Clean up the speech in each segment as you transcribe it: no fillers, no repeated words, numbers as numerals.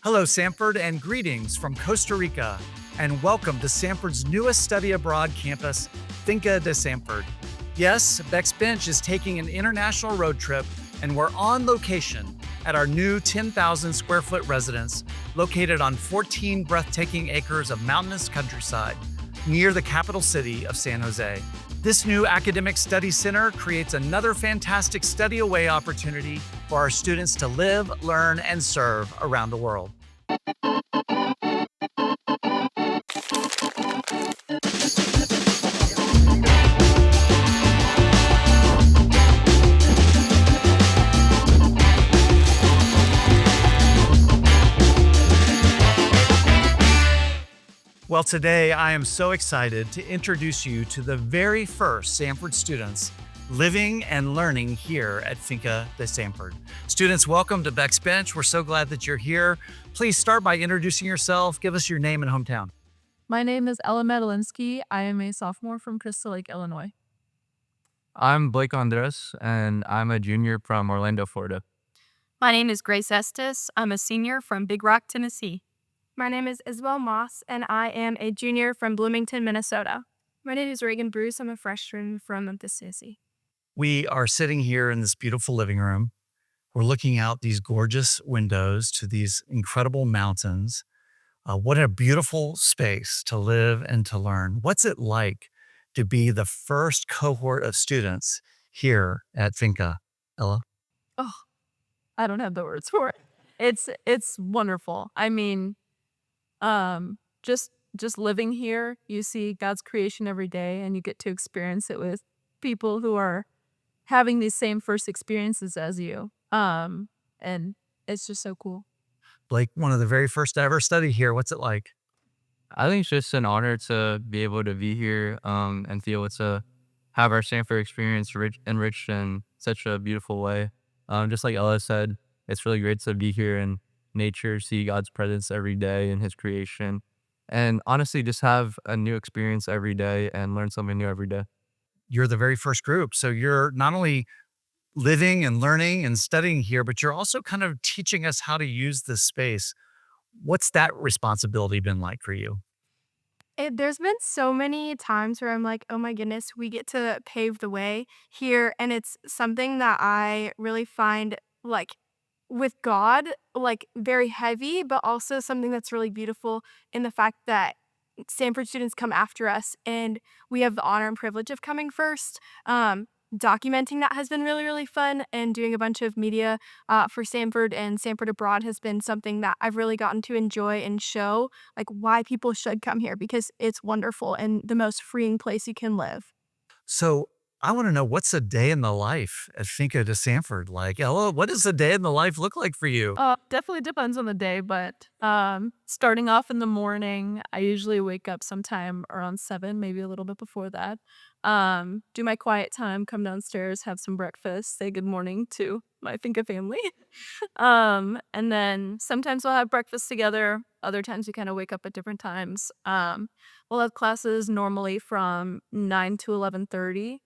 Hello, Samford, and greetings from Costa Rica, and welcome to Samford's newest study abroad campus, Finca de Samford. Yes, Beck's Bench is taking an international road trip, and we're on location at our new 10,000 square foot residence located on 14 breathtaking acres of mountainous countryside near the capital city of San Jose. This new academic study center creates another fantastic study away opportunity for our students to live, learn, and serve around the world. Well, today I am so excited to introduce you to the very first Samford students living and learning here at Finca de Samford. Students, welcome to Beck's Bench. We're so glad that you're here. Please start by introducing yourself. Give us your name and hometown. My name is Ella Medalinsky. I am a sophomore from Crystal Lake, Illinois. I'm Blake Andres, and I'm a junior from Orlando, Florida. My name is Grace Estes. I'm a senior from Big Rock, Tennessee. My name is Isabel Moss, and I am a junior from Bloomington, Minnesota. My name is Reagan Bruce. I'm a freshman from Memphis, Tennessee. We are sitting here in this beautiful living room. We're looking out these gorgeous windows to these incredible mountains. What a beautiful space to live and to learn. What's it like to be the first cohort of students here at Finca, Ella? Oh, I don't have the words for it. It's wonderful. I mean, just living here, you see God's creation every day, and you get to experience it with people who are having these same first experiences as you. And it's just so cool. Blake, one of the very first to ever study here. What's it like? I think it's just an honor to be able to be here and be able to have our Stanford experience enriched in such a beautiful way. Just like Ella said, it's really great to be here in nature, see God's presence every day in his creation, and honestly just have a new experience every day and learn something new every day. You're the very first group. So you're not only living and learning and studying here, but you're also kind of teaching us how to use this space. What's that responsibility been like for you? There's been so many times where I'm like, oh my goodness, we get to pave the way here. And it's something that I really find like with God, like very heavy, but also something that's really beautiful in the fact that Stanford students come after us and we have the honor and privilege of coming first. Documenting that has been really, really fun, and doing a bunch of media for Samford and Samford Abroad has been something that I've really gotten to enjoy and show like why people should come here, because it's wonderful and the most freeing place you can live. So I want to know, what's a day in the life at Finca de Samford like? Ella, what does a day in the life look like for you? Definitely depends on the day, but starting off in the morning, I usually wake up sometime around 7, maybe a little bit before that. Do my quiet time, come downstairs, have some breakfast, say good morning to my Finca family. And then sometimes we'll have breakfast together. Other times we kind of wake up at different times. We'll have classes normally from 9 to 11:30.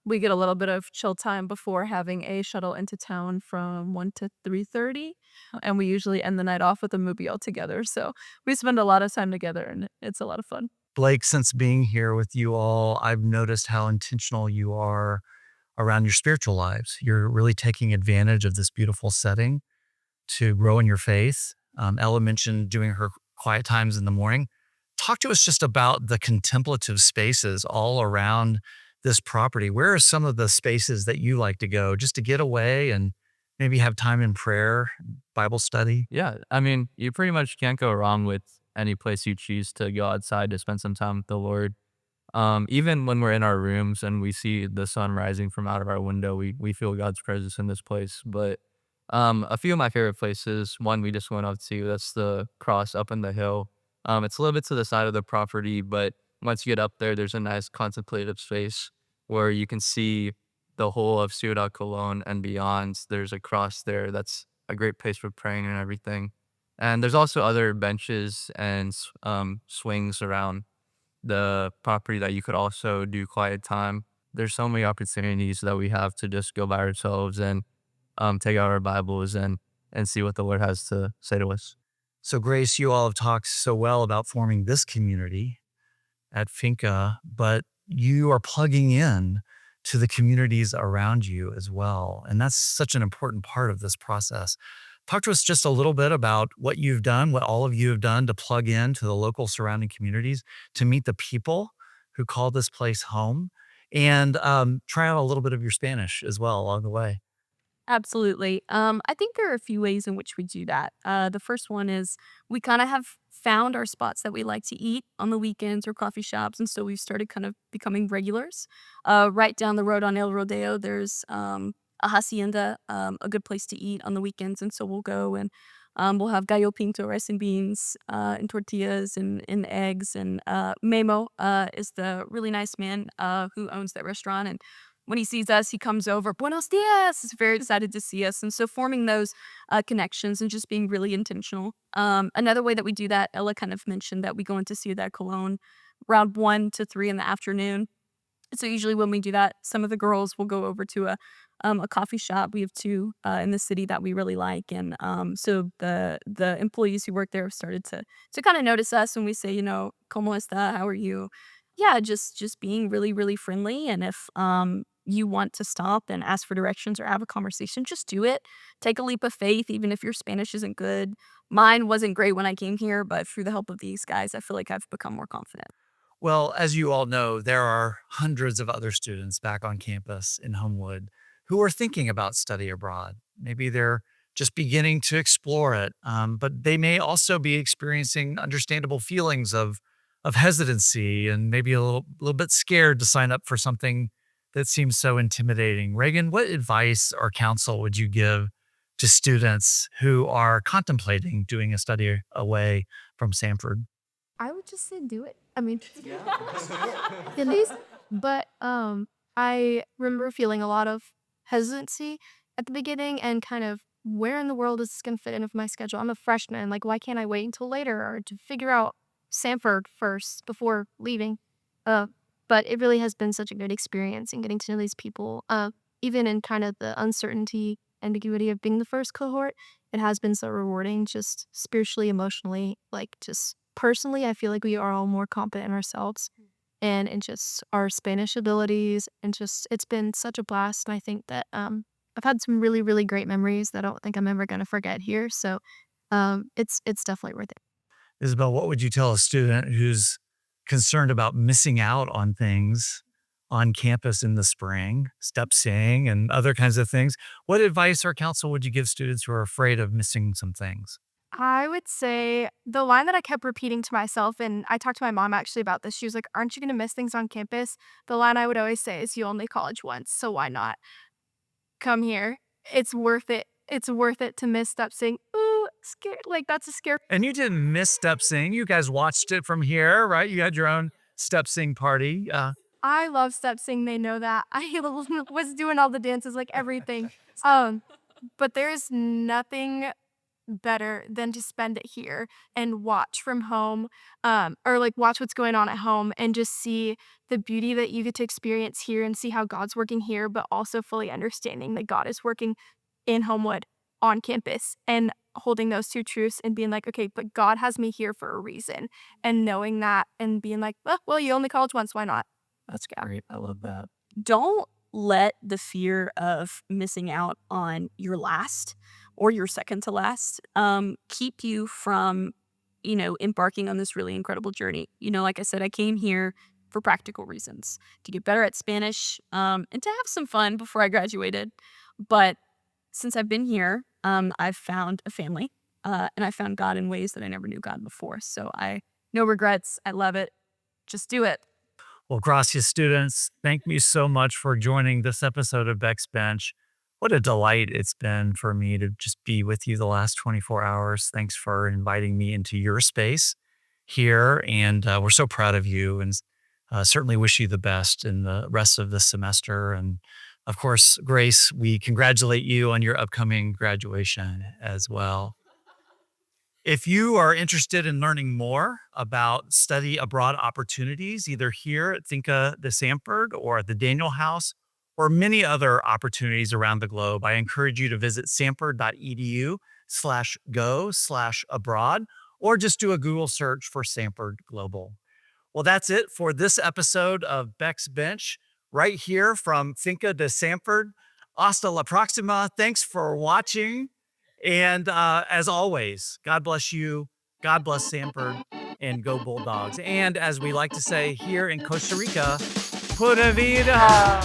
We get a little bit of chill time before having a shuttle into town from 1 to 3:30, and we usually end the night off with a movie all together. So we spend a lot of time together, and it's a lot of fun. Blake, since being here with you all, I've noticed how intentional you are around your spiritual lives. You're really taking advantage of this beautiful setting to grow in your faith. Ella mentioned doing her quiet times in the morning. Talk to us just about the contemplative spaces all around this property. Where are some of the spaces that you like to go just to get away and maybe have time in prayer, Bible study? Yeah, I mean, you pretty much can't go wrong with any place you choose to go outside to spend some time with the Lord. Even when we're in our rooms and we see the sun rising from out of our window, we feel God's presence in this place. But a few of my favorite places, one we just went up to, that's the cross up in the hill. It's a little bit to the side of the property, but once you get up there, there's a nice contemplative space where you can see the whole of Ciudad Colon and beyond. There's a cross there. That's a great place for praying and everything. And there's also other benches and swings around the property that you could also do quiet time. There's so many opportunities that we have to just go by ourselves and take out our Bibles and and see what the Lord has to say to us. So, Grace, you all have talked so well about forming this community at Finca, but you are plugging in to the communities around you as well. And that's such an important part of this process. Talk to us just a little bit about what you've done, what all of you have done to plug in to the local surrounding communities, to meet the people who call this place home, and try out a little bit of your Spanish as well along the way. Absolutely. I think there are a few ways in which we do that. The first one is we kind of have found our spots that we like to eat on the weekends or coffee shops, and so we've started kind of becoming regulars. Right down the road on El Rodeo, there's a hacienda, a good place to eat on the weekends, and so we'll go and we'll have gallo pinto, rice and beans, and tortillas and eggs. And Memo is the really nice man who owns that restaurant, and when he sees us, he comes over, Buenos dias. He's very excited to see us. And so forming those connections and just being really intentional. Another way that we do that, Ella kind of mentioned that we go into Ciudad Colon around 1 to 3 in the afternoon. So usually when we do that, some of the girls will go over to a coffee shop. We have two in the city that we really like, and so the employees who work there have started to kind of notice us when we say, "Cómo está? How are you?" Yeah, just being really really friendly, and if you want to stop and ask for directions or have a conversation, just do it. Take a leap of faith, even if your Spanish isn't good. Mine wasn't great when I came here, but through the help of these guys, I feel like I've become more confident. Well, as you all know, there are hundreds of other students back on campus in Homewood who are thinking about study abroad. Maybe they're just beginning to explore it, but they may also be experiencing understandable feelings of hesitancy and maybe a little bit scared to sign up for something that seems so intimidating. Reagan, what advice or counsel would you give to students who are contemplating doing a study away from Samford? I would just say do it. I mean, at least, but I remember feeling a lot of hesitancy at the beginning and kind of where in the world is this going to fit in with my schedule? I'm a freshman. Like, why can't I wait until later or to figure out Sanford first before leaving? Uh, but it really has been such a good experience in getting to know these people. Even in kind of the uncertainty, ambiguity of being the first cohort, it has been so rewarding, just spiritually, emotionally, like just personally. I feel like we are all more confident in ourselves and in just our Spanish abilities, and just it's been such a blast. And I think that I've had some really really great memories that I don't think I'm ever gonna forget here. So it's definitely worth it. Isabel, what would you tell a student who's concerned about missing out on things on campus in the spring, step sing and other kinds of things? What advice or counsel would you give students who are afraid of missing some things? I would say the line that I kept repeating to myself, and I talked to my mom actually about this. She was like, "Aren't you going to miss things on campus?" The line I would always say is, "You only college once, so why not? Come here. It's worth it. It's worth it to miss step sing." Ooh, scared. Like, that's a scare. And you didn't miss step sing. You guys watched it from here, right? You had your own step sing party. I love step sing. They know that. I was doing all the dances, like everything. Um, but there's nothing better than to spend it here and watch from home, or like watch what's going on at home and just see the beauty that you get to experience here and see how God's working here, but also fully understanding that God is working in Homewood on campus and holding those two truths and being like, okay, but God has me here for a reason, and knowing that and being like, well, you only college once, why not? That's great. I love that. Don't let the fear of missing out on your last or your second to last keep you from, embarking on this really incredible journey. Like I said, I came here for practical reasons to get better at Spanish and to have some fun before I graduated. But since I've been here, I've found a family and I found God in ways that I never knew God before. So no regrets. I love it. Just do it. Well, gracias, students. Thank you so much for joining this episode of Beck's Bench. What a delight it's been for me to just be with you the last 24 hours. Thanks for inviting me into your space here. And we're so proud of you, and certainly wish you the best in the rest of the semester. And of course, Grace, we congratulate you on your upcoming graduation as well. If you are interested in learning more about study abroad opportunities, either here at Finca de Samford or at the Daniel House, or many other opportunities around the globe, I encourage you to visit samford.edu go/abroad, or just do a Google search for Samford Global. Well, that's it for this episode of Beck's Bench, right here from Finca de Samford. Hasta la próxima. Thanks for watching. And as always, God bless you, God bless Samford, and go Bulldogs. And as we like to say here in Costa Rica, pura vida.